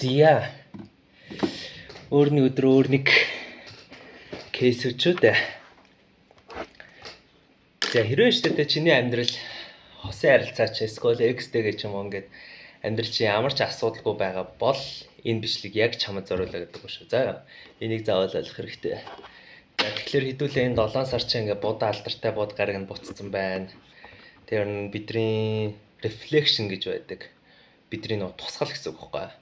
Зя өөрний өдөр өөр нэг кейс өчүүд. За хэрвээ штэ чиний амьдрал хосын харилцаач эсвэл экстэй гэж юм ингээд амьдрал чи ямар ч асуудалгүй байгаа бол энэ бичлэг яг чамд зориулаа гэдэг шүү. За энийг заавал ойлгох хэрэгтэй. За тэгэхээр хэдүүлээ энэ 7 сар чи ингээд будаа алдартай бод гараг нь буцсан байна. Тэр нь бидний reflection гэж байдаг. Бидний нөө тусгал гэсэн үг байхгүй.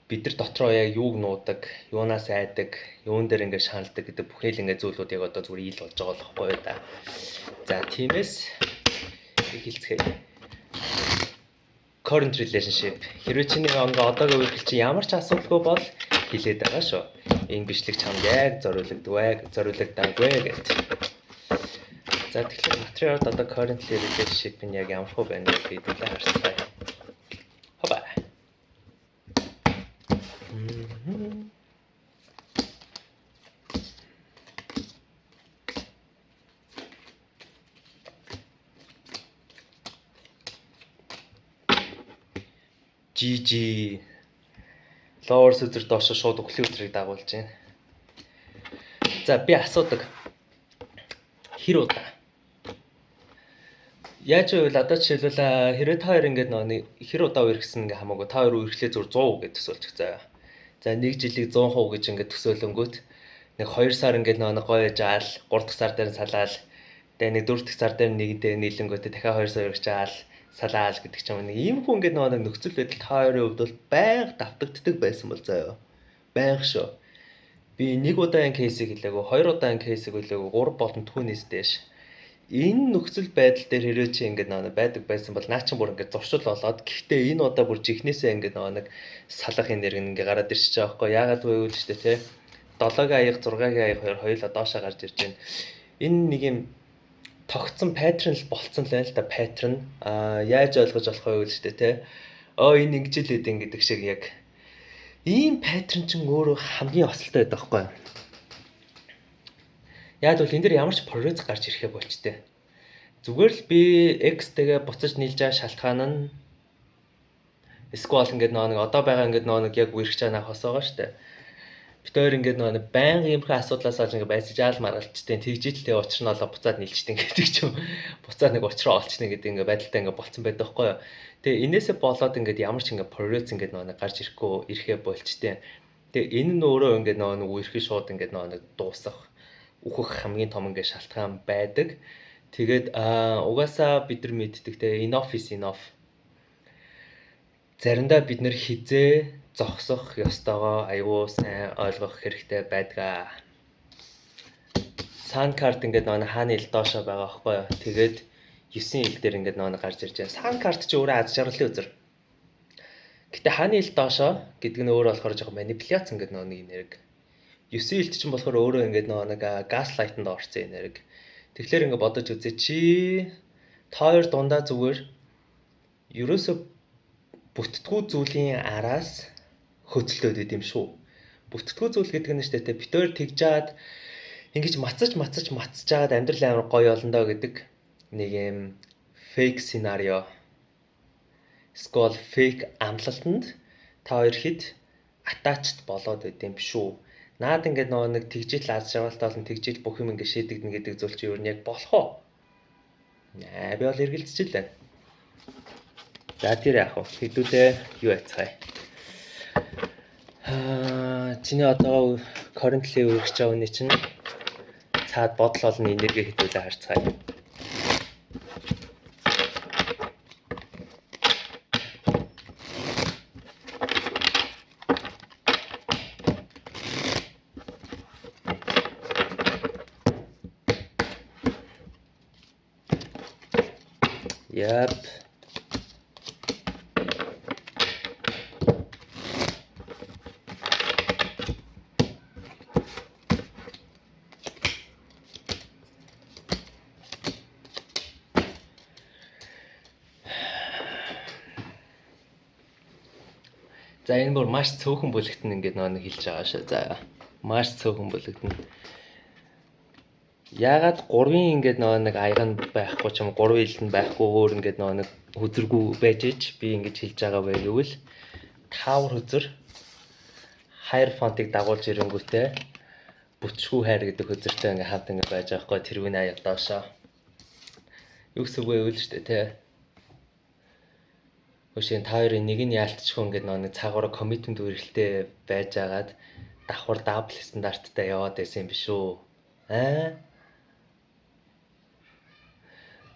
Бид нар дотроо яг юуг нуудаг, юунаас айдаг, юун дээр ингээд шаналдаг гэдэг бүхэл ингээд зүйлүүд яг одоо зүгээр ил болж байгаа болохгүй да. За тиймээс хэлцгээе. Current relationship. Хэрвээ чиний ингээ одоогийн үеэр чи ямар ч асуудалгүй бол хэлээд байгаа шүү. Энэ бичлэг чамд яг зориулагдаагүй гэдэг. За тэгэхээр материалд одоо current relationship нь яг ямар хөө байна вэ гэдгийг харцгаая. Хобаа. GG lower сүзэр доош шууд өглөө өдрийг дагуулж байна. За би асуудаг. Хэр удаа? Яаж вэ? Одоо жишээлбэл хэрэг та хоёр ингээд нэг хэр удаа үргэлжсэн ингээ хамаагүй та хоёр үргэлжлээ зур 100% гэж төсөөлчих заяа. За 1 жилиг 100% гэж ингээ төсөөлөнгүүт нэг 2 сар ингээ нэг гоё жаал 3 дахь сар дээр салаал тэгээ нэг 4 дахь сар дээр нэгдээ нийлэнгүүтээ дахиад 2 сар үргэлжаал салаал гэдэг ч юм уу нэг ийм хүн ингээ нэг нөхцөл байдал та хоёрын хувьд бол байнга давтагддаг байсан бол заяа. Байнга шүү. Би 1 удаагийн кейсийг хэлээгүй, 2 удаагийн кейсийг хэлээгүй, 3 болон түүнээс дээш. Энэ нөхцөл байдал дээр хэрэг чи ингээд нэг байдаг байсан бол наа чин бүр ингээд зуршил болоод гэхдээ энэ удаа бүр жихнээсээ ингээд нэг салах энерги ингээд гараад ирчихэж байгаа байхгүй яагаад вэ гэвэл шүү дээ те 7-гийн аяга 6-гийн аяга хоёулаа доошоо гарч ирж байна. Энэ нэг юм тогтсон паттерн л болцсон л байл та паттерн яаж ойлгож болох вэ гэвэл шүү дээ те энэ ингэж л идэв гэдэг шиг яг ийм паттерн чинь өөрөө хамгийн осолтой байдаг байхгүй юу? Яг бол энэ дэр ямар ч прогресс гарч ирэхэ болчтой. Зүгээр л би X-тэйгээ буцаж нийлж байгаа шалтгаан нь эсвэл ингээд нэг одоо байгаа ингээд нэг яг үерх чанаа хос байгаа штэ. Бид хоёр ингээд нэг байнга юмхаа асуудлаас олж ингээд байсаж аал маргалчтай тэгжийлтэй учир нь олоо буцаад нийлчтэй гэдэг ч юм. Буцаад нэг учраа олчны гэдэг ингээд байдалтай ингээд болцсон байдаг байхгүй юу? Тэгээ энээсээ болоод ингээд ямар ч ингээд прогресс ингээд нэг гарч ирэхгүй ирэхэ болчтой. Тэгээ энэ нь өөрөө ингээд нэг үерхий шууд ингээд нэг дуусах үхэх хамгийн том ингээ шалтгаан байдаг. Тэгээд угаасаа бид нар мэддэг те enough is enough. Заримдаа бид нар хизээ зогсох ёстойгоо аюу сайн ойлгох хэрэгтэй байдаг. Сан карт ингээд нэг хааны ил доошоо байгаа байхгүй юу. Тэгээд 9 ил дээр ингээд нэг гарч ирж байгаа. Сан карт ч өөрөө аз жаргалын үзэр. Гэтэ хааны ил доошоо гэдэг нь өөрөө болохоор жоохон манипуляц ингээд нэг энерги. 9 илт чинь болохоор өөрөө ингээд нэг газлайтанд орсон энерги. Тэгэхээр ингээд бодож үзье чи та хоёр дундаа зүгээр ерөөсө бүтэтгүү зүйлийн араас хөцөлтөөд идэм шүү. Бүтэтгүү зүйл гэдэг нь шүү дээ. Бид хоёр тэгж жаад ингэж мацаж жаад амьдрал амар гоё олондоо гэдэг нэг юм фейк сценарио. Эсвэл фейк амлалтанд та хоёр хэд attached болоод идэм шүү. Наад ингээд нэг тэгжил аз жаргалтай болон тэгжил бүх юм ингээд шийдэгдэн гэдэг зүйл чи юу нэг болох уу? Би бол эргэлзчихлээ. За тэр яах вэ? Хэдүүлээ юу яцгаая. Чиний одоо currently үргэлж байгаа үний чинь цаад бодол олон энерги хэдүүлээ харцгаая. Yep. За энэ бүр маш цөөхөн бүлэгт нь ингээд нэг хэлж байгаа шүү. За маш цөөхөн бүлэгт нь ягаад 3-ын ингээд нэг аяга нь байхгүй ч юм 3 ил нь байхгүй өөр ингээд нэг хүзэргүй байж ич би ингэж хэлж байгаа вэ гэвэл таавар хөзөр Hierophant-ыг дагуулж ирэнгүүтээ бүтшгүй хайр гэдэг хөзөртэй ингээ хамт ингээ байж байгаа хгүй тэрүүний аяг доошоо. Юу гэсэн үг вэ шүү дээ те. Өшийн та хоёрын нэг нь яалтчихгүй ингээд нэг цаагаараа commitment үргэлтэй байж агаад давхар double стандарттай яваад байсан юм биш үү?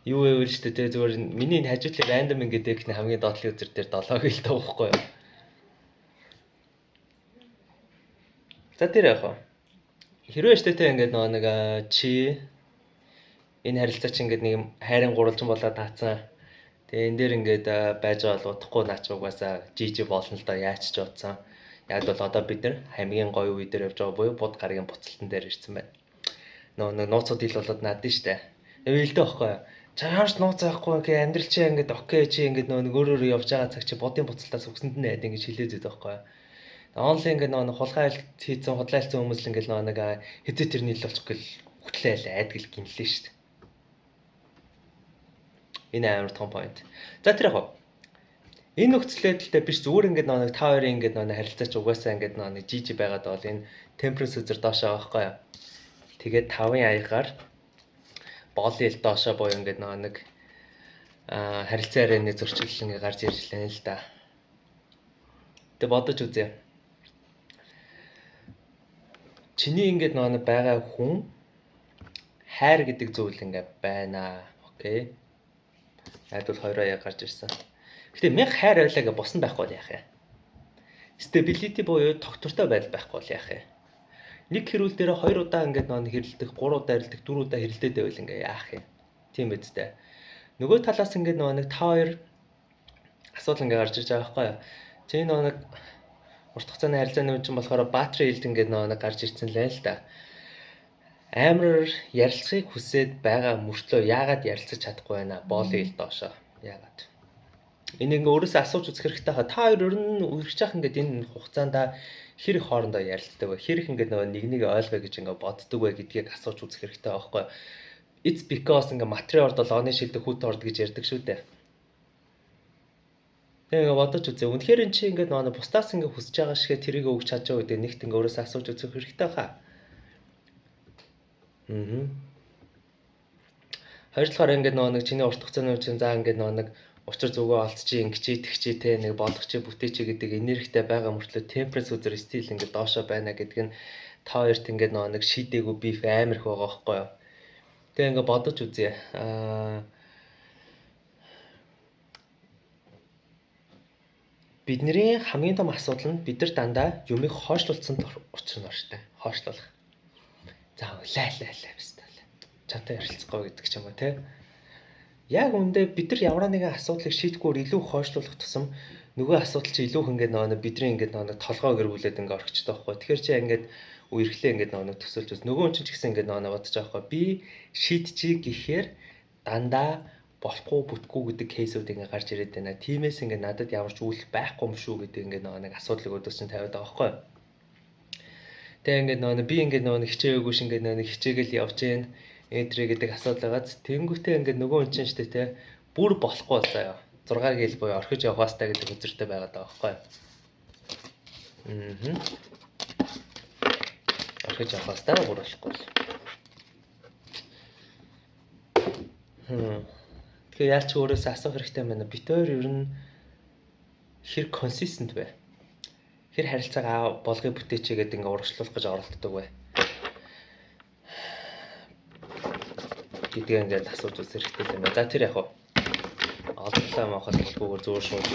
Юу вэ шүү дээ те зүгээр миний хажуутлын random ингээд ихний хамгийн доотлын үзэр дээр 7-г л тавихгүй юу? За тэр яах вэ? Хэрвээ шүү дээ те ингээд нэг чи энэ харилцаа чи ингээд нэг хайрын гурвалжин болоод таацсан. Тэгээ энэ дээр ингээд байж байгаа бол удахгүй наач угаасаа жижиг болно л доо яач ч утсан. Яг бол одоо бид нар хамгийн гоё үе дээр явж байгаа буюу бод гарагийн буцалтан дээр ирсэн байна. Нэг нууцуд ил болоод наадсан штэ. Эвэлдэ байхгүй. Чааш нууц авахгүй ингээ амьдрал чи ингээд окей чи ингээд нэг өөрөөр явж байгаа цаг чи бодын буцалтаас өгсөнд нь найд ингээд шилээд байдаг байхгүй. Онлайн ингээд нэг хулгай хийцэн худлаалцсан хүмүүс л ингээд нэг хэдэ тэрний л болчих гэл хөтлөөл айдгэл гинлээ штэ. Энэ амар том point. За тэр яг энэ нөхцөлөдөлтэй биш зүгээр ингээд нэг та хоёрын ингээд нэг харилцаач угаасаа ингээд нэг жижиг байгаад бол энэ температур үзэр доошоо байхгүй юу. Тэгээд 5-ын аягаар боолын ил доошоо буюу ингээд нэг харилцаа ярианы зөрчил ингээд гарч ирж лээ л да. Тэг бодож үзье. Чиний ингээд нэг байгаа хүн хайр гэдэг зүйл ингээд байна. Окей. Айдвал 2 аяг гарч ирсэн. Гэтэ 1000 хайр байлаа гэж босон байхгүй бол яах вэ? Stability буюу тогтвортой байдал байхгүй бол яах вэ? Нэг хэрүүл дээр 2 удаа ингээд нэг хэрэлдэх, 3 удаа хэрэлдэх, 4 удаа хэрэлдээд байвал ингээд яах юм? Тийм үстэй. Нөгөө талаас ингээд нэг та хоёр асуудал ингээд гарч ирж байгаа байхгүй юу? Чи нэг урт хугацааны харилцааны үн чинь болохоор battery yield ингээд нэг гарч ирсэн л да. Амар ярилцахыг хүсээд байгаа мөртлөө яагаад ярилцаж чадахгүй байна? Боолын ил доошоо. Яагаад? Энийг өөрөөсөө асууж үзэх хэрэгтэй хаа. Та хоёр ер нь үргэлж яах ингээд энэ хугацаанд хэр их хоорондоо ярилцдаг вэ? Хэр их ингээд нэг ойлгоё гэж ингээд боддог вэ гэдгийг асууж үзэх хэрэгтэй байхгүй юу? It's because ингээд материал ордол оны шилдэг хүүтэн орд гэж ярьдаг шүү дээ. Тэгээ ингээд бодож үзье. Үнэхээр эн чи ингээд бусдаас ингээд хүсэж байгаа шигээ тэрийг өгч чадж байгаа гэдэг нэгт ингээд өөрөөсөө асууж үзэх хэрэгтэй хаа. Хоёрдугаар ингээд нэг чиний урт хугацааны үеийн заа ингээд нэг учир зүгөө олдчих ингэчээ тэгчээ те нэг болгочих бүтээч гэдэг энергитэй байгаа мөртлөө температур үзэр стил ингээд доошоо байна гэдэг нь та хоёрт ингээд нэг шийдээгүй биф амар их байгаа байхгүй юу. Тэгээ ингээд бодож үзье. Бидний хамгийн том асуудал нь бид нар дандаа юмыг хойшлуулсан учир нь орштой. Хойшлуулах. За лай бистаа. Чантай ярилцахгүй гэдэг ч юм уу те. Яг үндэ бид нар ямар нэгэн асуудлыг шийдэхгүйгээр илүү хойшлуулах тусам нөгөө асуудал чи илүү ингээд бидний ингээд толгоо гэрүүлээд ингээд орчихдог байхгүй. Тэгэхээр чи ингээд үерхлээ ингээд төсөөлж үз. Нөгөө хүн чинь ч гэсэн ингээд бодож байгаа байхгүй. Би шийдчихье гэхээр дандаа болохгүй бүтггүй гэдэг кейсүүд ингээд гарч ирээд байна. Тимээс ингээд надад ямар ч үйл байхгүй юм шүү гэдэг ингээд нэг асуудлыг өдөөс чинь тавиад байгаа байхгүй. Тэгээ ингээд би ингээд хичээгээгүй ш ингээд хичээгээл явж гин энтри гэдэг асуудал байгааз тэнгүүтээ ингээд нөгөө хүн чинь штэ те бүр болохгүй бол заяа 6 гээл буюу орхиж явах хастай гэдэг үзэртэй байгаад байгаа байхгүй. Орхиж явах хастай бүр болохгүй. Тэгэхээр яалч өөрөөсөө асуух хэрэгтэй байна. Бид хоёр ер нь хэр consistent вэ? Хэр харилцаагаа болгоё бүтээчээ гэдэг ингээд урагшлуулах гэж оролддог вэ? Гэдгийг ингээд асууж үзэх хэрэгтэй юм байна. За тэр яг хаа олдлоо мохол хэлгүүгээр зөөр шууд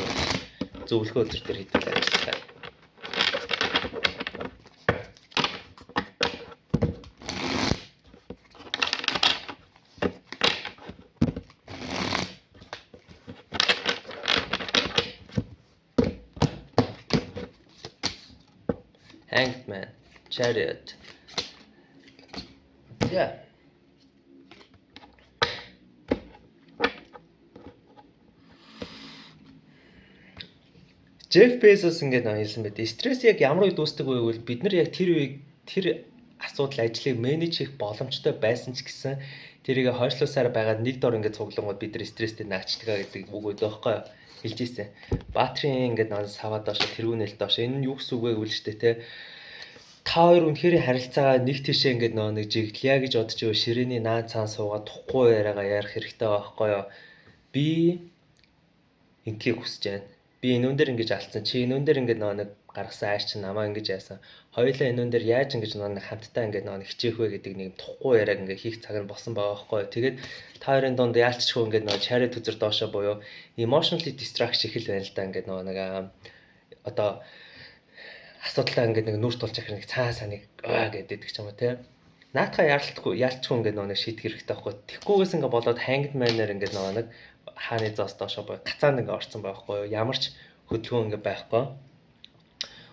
зөвлөгөө өдр төр хийдэг ажиллаа. Hanged Man, Chariot. Yeah. Jeff Bezos ингээд хэлсэн байт. Стресс яг ямар үед үүсдэг вэ гэвэл бид нар яг тэр асуудал ажлыг менеж хийх боломжтой байсан ч гэсэн тэрийг хойшлуусаар байгаа нэг дор ингээд цуглангууд бид нар стресстэй наачдаг гэдэг үг өгдөг байхгүй юу? Хэлж ийсэн. Баатрин ингээд нэг саваа доош тэргүүнэл доош. Энэ нь юу гэсэн үг вэ гэвэл шүү дээ те. Та хоёр үнэхээр харилцаагаа нэг тишээ ингээд нэг жиглэе гэж бодож өв ширээний наан цаан суугаад тухгүй яриагаа ярих хэрэгтэй байхгүй юу? Би ингийг хүсэж байна. Би энүүн дээр ингэж алдсан. Чи энүүн дээр ингээд нэг гаргасан ааш чи намаа ингэж яасан. Хоёулаа энүүн дээр яаж ингэж нэг хамтдаа ингээд нэг хичээх вэ гэдэг нэг тухгүй яриаг ингээд хийх цаг нь болсон байгаа байхгүй юу? Тэгээд та хоёрын донд яалтчгүй ингээд нэг чарэ түзэр доошоо буюу emotionally distraction их л байна л да ингээд нэг одоо асуудалтай ингээд нэг нүрт болж ахэр нэг цаа саныг гэдэг ч юм уу те. Наатахаа яалтчгүй ингээд нэг шийдэх хэрэгтэй байхгүй. Тэгхгүйгээс ингээд болоод hanged man-аар ингээд нэг хааны зоос доошоо буюу гацаанд ингээд орцсон байхгүй юу? Ямар ч хөдөлгөөн ингээд байхгүй.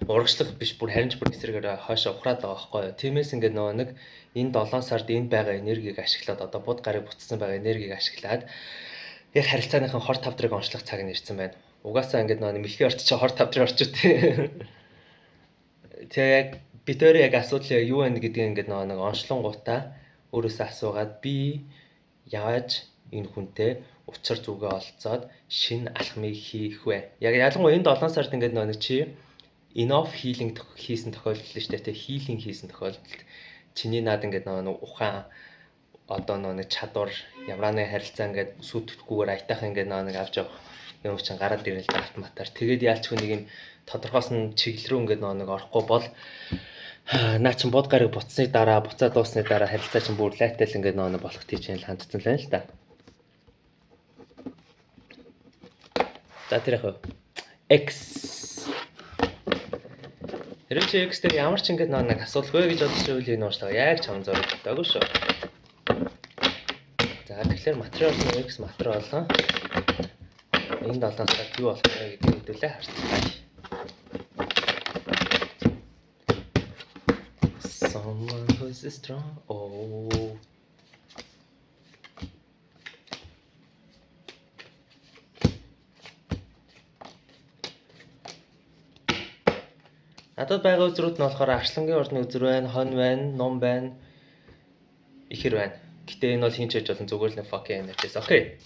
Урагшлах биш бүр харин ч бүр эсрэгээр хойшоо ухраад байгаа байхгүй юу? Тиймээс ингээд нэг энэ 7 сард энд байгаа энергийг ашиглаад одоо бод гарыг буцсан байгаа энергийг ашиглаад яг харилцааныхын хор тавдрыг онцлох цаг нь ирсэн байна. Угаасаа ингээд нэг мэлхий орч чи хор тавдрыг орчоо те. Тэгээ яг бид өөр яг асуудал юу вэ гэдгийг ингээд нэг онцлонгуудаа өөрөөсөө асуугаад би яаж энэ хүнтэй учир зүгээ олцоод шинэ алхмыг хийх вэ? Яг ялангуяа энэ 7 сард ингээд нэг чи enough healing хийсэн тохиолдолд шүү дээ. Healing хийсэн тохиолдолд чиний наад ингээд нэг ухаан одоо нэг чадвар ямар нэг харилцаа ингээд сүтгэхгүйгээр айтайхан ингээд нэг авч явах юм чинь гараад ирэл автоматар. Тэгээд яалчгүй нэг юм тодорхойлсон чиглэл рүү ингээд нэг орохгүй бол наа чин бод гарыг буцсны дараа буцаад дуусны дараа харилцаа чинь бүр лайтал ингээд нэг болох тийч л хандсан л байна л да. За тэр яг X Хэрвээ чи X-тэй ямар ч ингээд нэг асуудалгүй гэж бодож байвал энэ уушлага яг чам зоригдтойгоо шүү. За тэгэхээр материал нь X материал болно. Энэ 7 сард юу болох вэ гэдгийг хэдүүлээ харцгаая. Someone who's strong. Oh. Надад байгаа үзрүүд нь болохоор арслангийн орны үзэр байна, хон байна, ном байна, ихэр байна. Гэтэ энэ бол хинч байж болон зүгээр л fucking energy. Окей.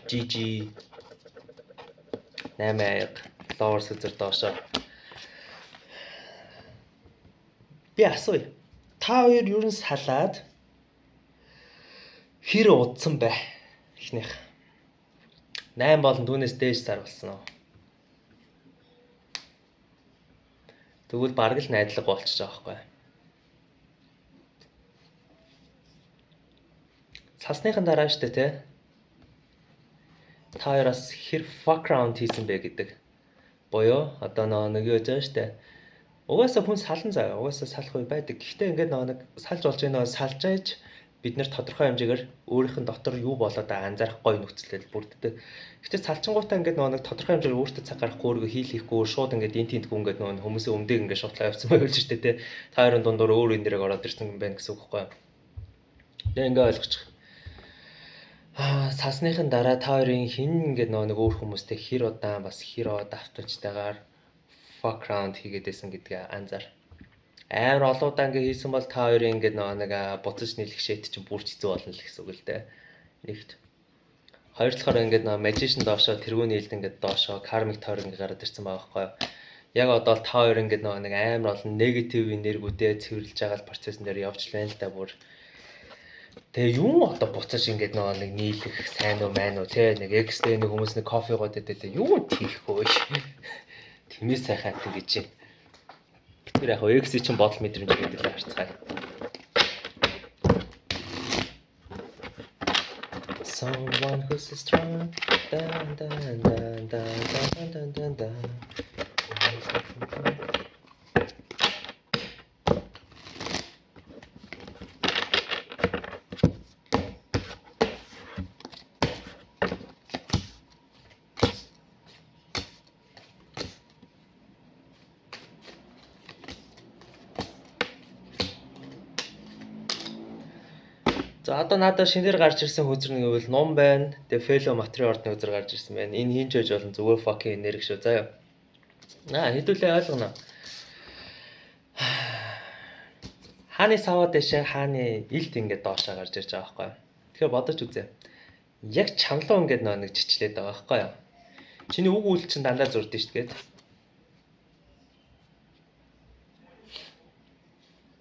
GG 8 лоурс үзэр доошоо. Би асууя. Та хоёр юу н салаад хэр удсан бэ? Эхнийх. 8 болон түүнээс дээш сар болсон уу? Тэгвэл бараг л найдлага болчихж байгаа байхгүй. Цасныхан дараа штэ те. Та хоёроос хэр fuck around хийсэн бэ гэдэг. Боёо одоо нэг юу гэж штэ. Угаасаа хүн салан заяа. Угаасаа салах үе байдаг. Гэхдээ ингээд нэг салж болж байгаа салж айж бид нэр тодорхой хэмжээгээр өөрийнх нь дотор юу болоод байгаа анзаарах гой нөхцөлөд бүрддэг. Гэхдээ салчингуудаа ингээд нэг тодорхой хэмжээгээр өөртөө цаг гаргахгүй өөрийгөө хийлэхгүй шууд ингээд энэ тентгүй ингээд нэг хүмүүсийн өмдөг ингээд шутлаа явуулсан байвал ч тэ та хоёрын дундуур өөр энерги ороод ирсэн юм байна гэсэн үг байхгүй юу. Тэгээ ингээд ойлгочих. Сасныхын дараа та хоёрын хин ингээд нэг өөр хүмүүстэй хэр удаан бас хэр давталжтайгаар fuck around хийгээд байсан гэдгээ анзаар. Амар олон удаа ингээ хийсэн бол та хоёрын ингээ нэг буцаж нийлэх шийт чинь бүр хэцүү болно л гэсэн үг л дээ. Нэгт. Хоёр талаараа ингээ magician доошоо тэргүүний хэлд ингээ доошоо karmic тойр ингээ гараад ирсэн байгаа байхгүй юу. Яг одоо та хоёр ингээ нэг амар олон negative энергиудээ цэвэрлж байгаа процессын дээр явж байна л да бүр. Тэгээ юу одоо буцаж ингээ нэг нийлэх сайн уу майн уу те нэг X-тэй нэг хүмүүс нэг кофе гоод өгдөө юу тийхгүй. Тэмээс сайхан хат гэж юм. Тэр яг X чинь бодол мэдрэмж гэдэг л харцгаая. Someone who's strong. Dan dan dan dan dan dan dan. За одоо надад шинээр гарч ирсэн хөзөр нэг бол ном байна. Тэгээ fellow материал ордны хөзөр гарч ирсэн байна. Энэ хинч байж болон зүгээр fucking энерги шүү. Заяа. Хэдүүлээ ойлгоно. Хааны саваа дэшээ хааны илт ингээд доошоо гарч ирж байгаа байхгүй юу. Тэгэхээр бодож үзье. Яг чамлуу ингээд нэг чичлээд байгаа байхгүй юу. Чиний үг үйл чинь дандаа зурдэн шүү дээ.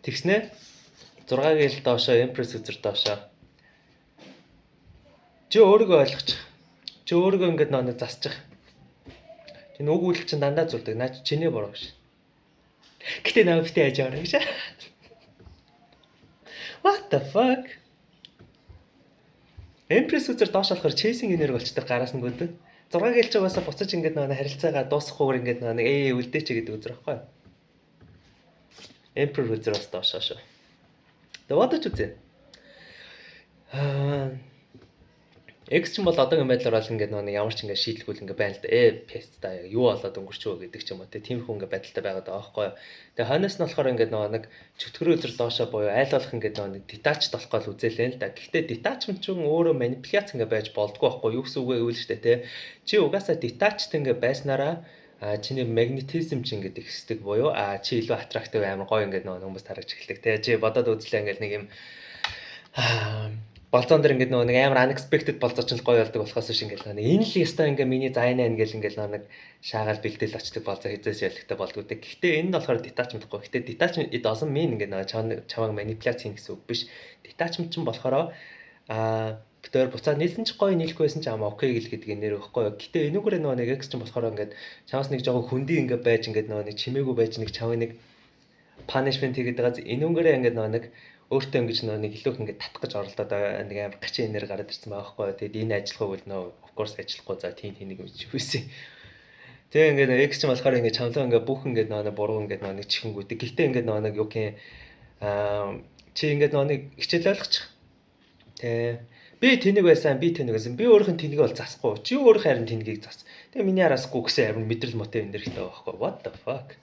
Тэгснэ 6-гийн л доошоо Empress үзэр доошоо. Чи өөрийгөө ойлгочих. Чи өөрийгөө ингээд нэг засчих. Чиний үг үйл чинь дандаа зурдаг. Наа чиний буруу биш. Гэтэ наа битээ яаж яваа гэж. What the fuck? Empress үзэр доош болохоор chasing энерги болчдаг гараас нь гүдэг. 6 гэлж байгаасаа буцаж ингээд нэг харилцаагаа дуусгахгүйгээр ингээд нэг үлдээч гэдэг үзэр байхгүй. Emperor үзэр бас доошоо шүү. Тэгээ бодож үзье. X ч юм бол одоогийн байдлаар бол ингээд нэг ямар ч ингээд шийдэлгүй ингээд байна л да. Песта юу болоод өнгөрчөө гэдэг ч юм уу те. Тиймэрхүү ингээд байдалтай байгаад байгаа байхгүй. Тэгээ хойноос нь болохоор ингээд нэг чөтгөрөө үзэр доошоо буюу айл болох ингээд нэг detached болох гол үзээлээ л да. Гэхдээ detachment ч өөрөө манипуляц ингээд байж болдгоо байхгүй. Юу гэсэн үг вэ гэвэл штэ те. Чи угаасаа detached ингээд байснараа чиний магнетизм ч ингээд ихсдэг буюу чи илүү attractive амар гоё ингээд хүмүүс тарагч эхэлдэг те. Чи бодоод үзлээ ингээд нэг юм болцоон дээр ингээд нэг амар unexpected болцооч л гоё болдог болохоос биш ингээд нэг энэ л ястаа ингээд миний зайнаа ингээд нэг шаагаал бэлдээл очдаг болцоо хязгаарч ялгтай болдгоо. Гэхдээ энэ нь болохоор detachment гэхгүй. Гэхдээ detachment it doesn't mean ингээд нэг чамайг манипуляц хийн гэсэн үг биш. Detachment ч болохоор тэр буцаад нийлсэн ч гоё нийлэхгүй байсан ч окей гэл гэдэг нэр өгөхгүй. Гэтэ энүүгээр нэг X ч болохоор ингээд чамаас нэг жоохон хүндий ингээд байж ингээд нэг чимээгүй байж нэг чамайг нэг punishment хийгээд байгаа. Энүүгээр ингээд нэг өөртөө ингэж нэг илүү ингээд татах гэж оролдоод нэг амар гачин энерги гараад ирсэн байгаа байхгүй. Тэгэд энэ ажиллахгүй бол of course ажиллахгүй за тийм нэг юм чивсэн. Тэгээ ингээд X ч болохоор ингээд чамлаа ингээд бүх ингээд нэг буруу ингээд нэг чихэнгүүдэг. Гэхдээ ингээд нэг юу гэх чи ингээд нэг хичээл ойлгочих. Тэ би тэнийг байсан, би тэнийг байсан. Би өөрийнх нь тэнийг бол засахгүй. Чи өөрийнх харин тэнийг зас. Тэгээ миний араасгүй гэсэн амар мэдрэл мотив энэ хэрэгтэй байгаа байхгүй. What the fuck?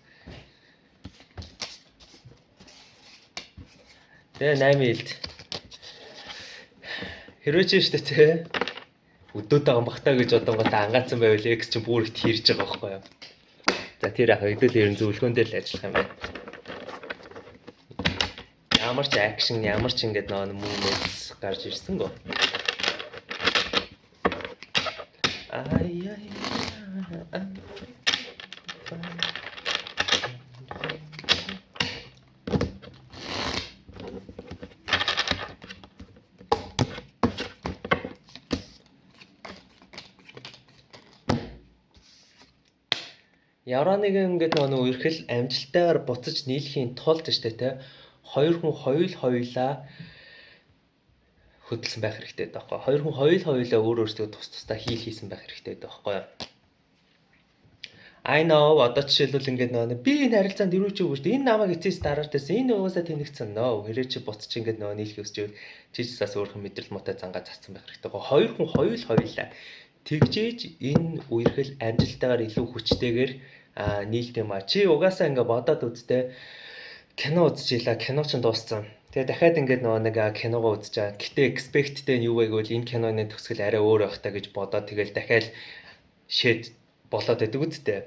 Тэгээ 8 илд. Хэрвээ ч штэ тэ. Өдөөд байгаа бахтаа гэж одоогоо ангаацсан байвал X чинь бүр их тэрж байгаа байхгүй юу? За тэр яг хэдэл ерэн зөвлөгөөндөө л ажиллах юм байна. Ямар ч акшн, ямар ч ингээд мөнгөс гарч ирсэн гоо. Ямар нэгэн ингээд үерхэл амжилттайгаар буцаж нийлэхийн тулд штэ тэ хоёр хүн хоёулаа хөдөлсөн байх хэрэгтэй байхгүй. Хоёр хүн хоёулаа өөрөөсөө тус тусдаа хийсэн байх хэрэгтэй байхгүй юу? I know одоо жишээлбэл ингээд би энэ харилцаанд ирүүч юу гэж энэ намайг эцэс дараартайс энэ угаасаа тэнэгцэн нөө хэрэг чи буцаж ингээд нийлэх өсч чижсаас өөрхөн мэдрэл муутай зангаа цацсан байх хэрэгтэй. Хоёр хүн хоёулаа тэгжээж энэ үерхэл амжилттайгаар илүү хүчтэйгээр нийлт юм а. Чи угаасаа ингээд бодоод үзтээ кино үзэж илаа, кино ч дууссан. Тэгээ дахиад ингээд нэг киногоо үзэж байгаа. Гэтэ expectтэй нь юу вэ гэвэл энэ киноны төгсгөл арай өөр байх та гэж бодоод тэгэл дахиад шийд болоод байдаг үсттэй.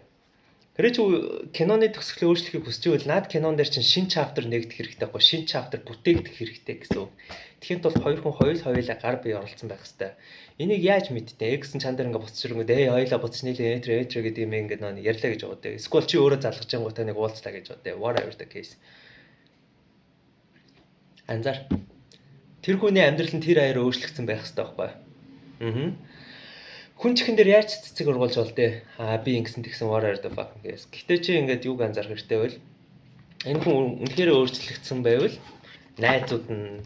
Тэр чи киноны төгсгөлөө өөрчлөхийг хүсэж байвал наад кинон дээр чинь шинэ chapter нэгдэх хэрэгтэй байхгүй, шинэ chapter бүтээгдэх хэрэгтэй гэсэн үг. Тэгэхэд бол хоёр хүн хоёулаа гар бие оролцсон байх хэрэгтэй. Энийг яаж мэдтээ? X чан дээр ингээд буцчихрөнгөө хоёулаа буцаж нийлээ этр гэдэг юм ингээд ярьлаа гэж байгаа дээ. Эсвэл чи өөрөө залгаж байгаа гоо таныг уулзлаа гэж бодъё. Whatever the case. Анзаар. Тэр хүний амьдрал нь тэр аяар өөрчлөгдсөн байх хэрэгтэй байхгүй. Хүн чихэн дээр яаж цэцэг ургуулж болдөө? Би ингэсэн тэгсэн whatever the fuck гэсэн. Гэтэ чи ингээд юуг анзаарах хэрэгтэй байл? Энэ хүн үнэхээр өөрчлөгдсөн байвал найзууд нь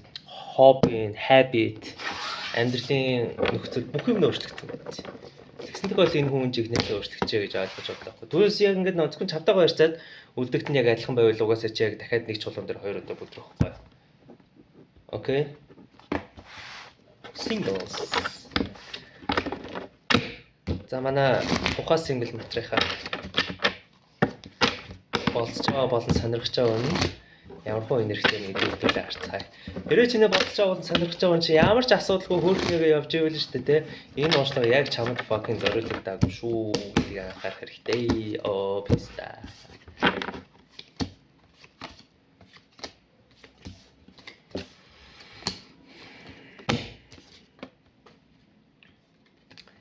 хобби, habit, амьдралын нөхцөл бүх юм өөрчлөгдсөн байж. Тэгсэн тохиол энэ хүн жигнэсээ өөрчлөгчээ гэж ойлгож байна байхгүй. Түүнээс яг ингээд нөцгөн чавтаагаа ярьцаад үлдэгт нь яг адилхан байвал угаасаа чи яг дахиад нэг чулуун дээр хоёр удаа бүдрэх байхгүй. Окей. Singles. За манай ухаа сингл матрихаа болцож байгаа болон сонирхож байгаа нь ямар хөө энергитэй нэг зүйлээ харцгаая. Хэрвээ чиний бодож байгаа болон сонирхож байгаа нь чи ямар ч асуудалгүй хөөрхнөөгөө явж ивэл шүү дээ тэ. Энэ онцлог яг чамд fucking зориулагдаагүй шүү гэдгийг анхаарах хэрэгтэй. Писта.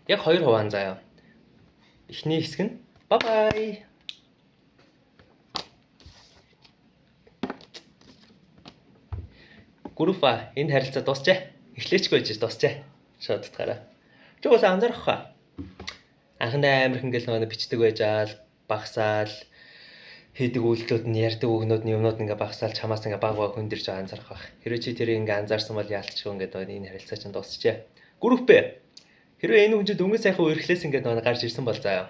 Яг 2 хуваан заяа. Эхний хэсэг нь bye bye. Гүрүфа энэ харилцаа дуусчаа. Эхлээчгүй гэж дуусчаа. Шууд утгаараа. Чи уусаа анзаарах хаа. Анхандаа амар их ингээл нөгөө бичдэг байжаал, багсаал хийдэг үйлдэлүүд нь ярьдаг үгнүүд нь юмнууд ингээ багсаал чамаас ингээ баг баг хөндөрж байгаа анзаарах байх. Хэрэв чи тэрийг ингээ анзаарсан бол яалтчгүй ингээ энэ харилцаа чинь дуусчаа. Гүрүпэ. Хэрвээ энэ хүн чинь дөнгөж сайхан үерхлээс ингээ нөгөө гарч ирсэн бол заяа.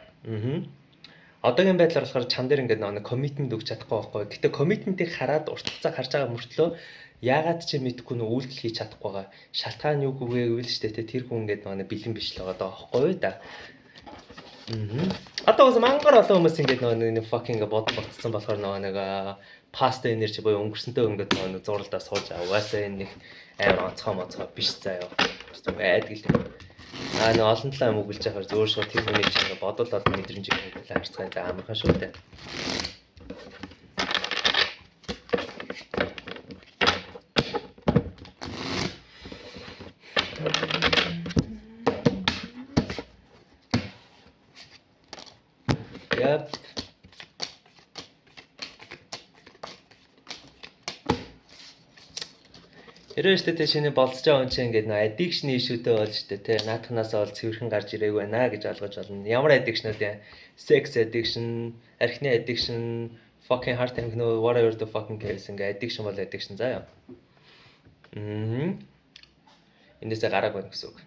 Одоогийн байдлаар болохоор чам дээр ингээ нөгөө коммитмент өгч чадахгүй байхгүй. Гэтэ коммитментийг хараад урт хугацаа харж байгаа мөртлөө яагаад ч мэдэхгүй нөө үйлдэл хийж чадахгүй байгаа. Шалтгаан юу гэвэл шүү дээ тэр хүн ингээ нөгөө бэлэн биш л байгаа байхгүй юу да. Одоо бас мангар олон хүмүүс ингээд нөгөө fucking бодсон болохоор нөгөө past energy буюу өнгөрсөнтэй ингээд нөгөө зурлаа сууж угаасаа энэ нэг амар онцгой биш заяа. Байдаг л. Нөгөө олон талаа юм өгүүлж яхаар зөөр шууд тэр хүний чинь ингээд бодвол мэдрэмж хийх харцгаа амархан шүү дээ. Яп. Хэрвээ штэ тэ шинэ болцож байгаа хүн чинь ингээд нөө addiction issue-тэй болж штэ тэ наадханаас бол цэвэрхэн гарч ирээгүй байна гэж ойлгож байна. Ямар addiction вэ? Sex addiction, архины addiction, fucking heart attack нөө whatever the fucking case ингээд addiction бол addiction заяа. Эндээсээ гараагүй гэсэн үг.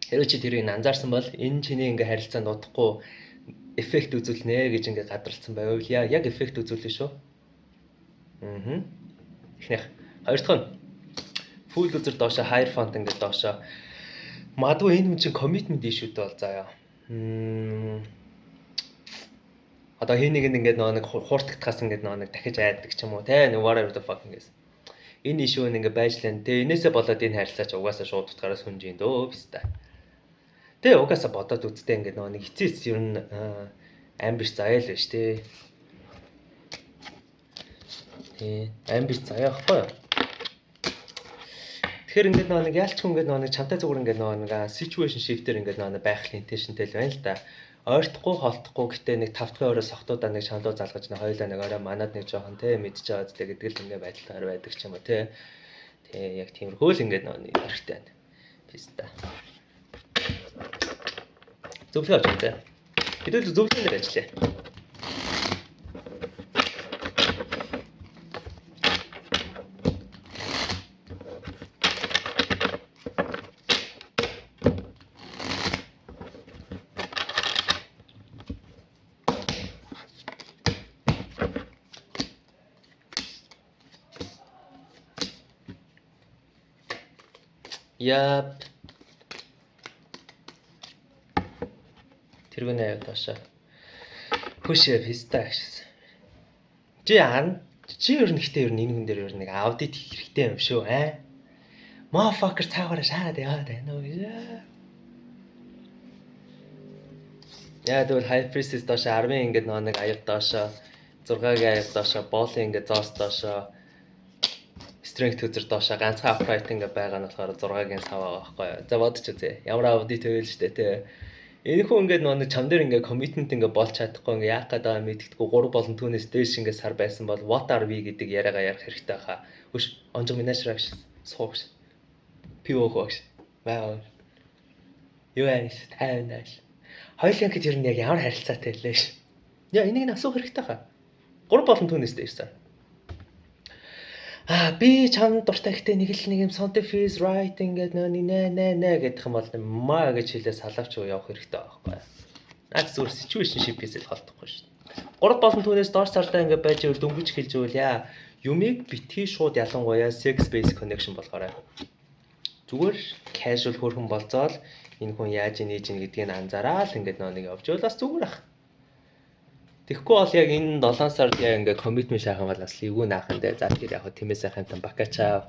Хэрвээ чи тэрийг анзаарсан бол энэ чиний ингээд харилцаанд удахгүй эффект үзүүлнэ гэж ингээд гадралцсан байвал яг эффект үзүүлнэ шүү. Эхнийх. Хоёр дахь нь full үзэр доошо higher font ингээд доошо. Магадгүй энэ хүн чинь commitment issue-тэй бол заяа. Одоо хэнийг ингээд нэг хууртагдхаас ингээд нэг дахиж айдаг ч юм уу те whatever the fucking is. Энэ issue нэг ингээд байж лэн. Тэ энээсээ болоод энэ харилцаач угаасаа шууд утгаараас хүнжин дөө бистэ. Тэ угаасаа бодоод үзтээ ингээд нэг эцэс ер нь амбиш заяа л байж тээ. Амбиш заяа ахгүй юу? Тэгэхээр ингээд нэг яалч хүн ингээд нэг чамтай зүгээр ингээд нэг situation shifter ингээд нэг байх intentionтэй л байна л да. Ойртохгүй холтохгүй гэтээ нэг 5 дахь өрөө сохтуудаа нэг шанлуу залгаж нэг хоёлаа нэг орой манад нэг жоохон те мэдж байгаа зү гэдэг л ингээд байдлаар байдаг ч юм уу те. Тэ яг тиймэрхүү л ингээд нэг хэрэгтэй байна. Писта. Зөвлөгөө авч үзье. Хэдүүл зөвлөгөөнөр ажиллая. Яп. тэргүүнээ яваад баашаа. Хөшөө писта гэсэн. Чи ер нь ихтэй ер нь энэ хүн дээр ер нь нэг аудит хийх хэрэгтэй юм шүү аа. Motherfucker цаагаараа шаад яваад байна уу гэж. Яа тэгвэл high priestess доошоо 10 ингээд нэг аяг доошоо 6-гийн аяг доошоо боолын ингээд зоос доошоо strength үзэр доошоо ганцхан upright ингээд байгаа нь болохоор 6-гийн сав байгаа байхгүй юу. За бодож үзье. Ямар аудит байл штэ те. Энэ хүн ингээд нэг чам дээр ингээд commitment ингээд болж чадахгүй ингээд яах гээд байгаа мэдгэдэггүй 3 болон түүнээс дээш ингээд сар байсан бол what are we гэдэг яриагаа ярих хэрэгтэй хаа. Хөш онжиг минашрагш суугш. Пивохош. Вау. Юу яаш тайвнаш. Хоёулын гэд ер нь яг ямар харилцаатай лээ ш. Яа энийг нь асуух хэрэгтэй хаа. 3 болон түүнээс дээш сар. Би чам дуртай ихтэй нэг юм scientific writing гэдэг нэ гэдэг юм бол маа гэж хэлээ салавч явах хэрэгтэй байхгүй. Наад зүгээр situationship-ээс л холдохгүй шүү. 3 болон түүнээс доош сарлаа ингээд байж өөр дөнгөж хэлж өгвөл яа юмыг битгий шууд ялангуяа sex based connection болохоор зүгээр casual хөрхөн болцоол энэ хүн яаж нээж ийн гэдгийг анзаараад ингээд нэг явж бол бас зүгээр ах. Тэгэхгүй бол яг энэ 7 сард яг ингээд commitment шахах бол бас эвгүй наахын дээр за тэр яг тиймээс сайхан бакачаа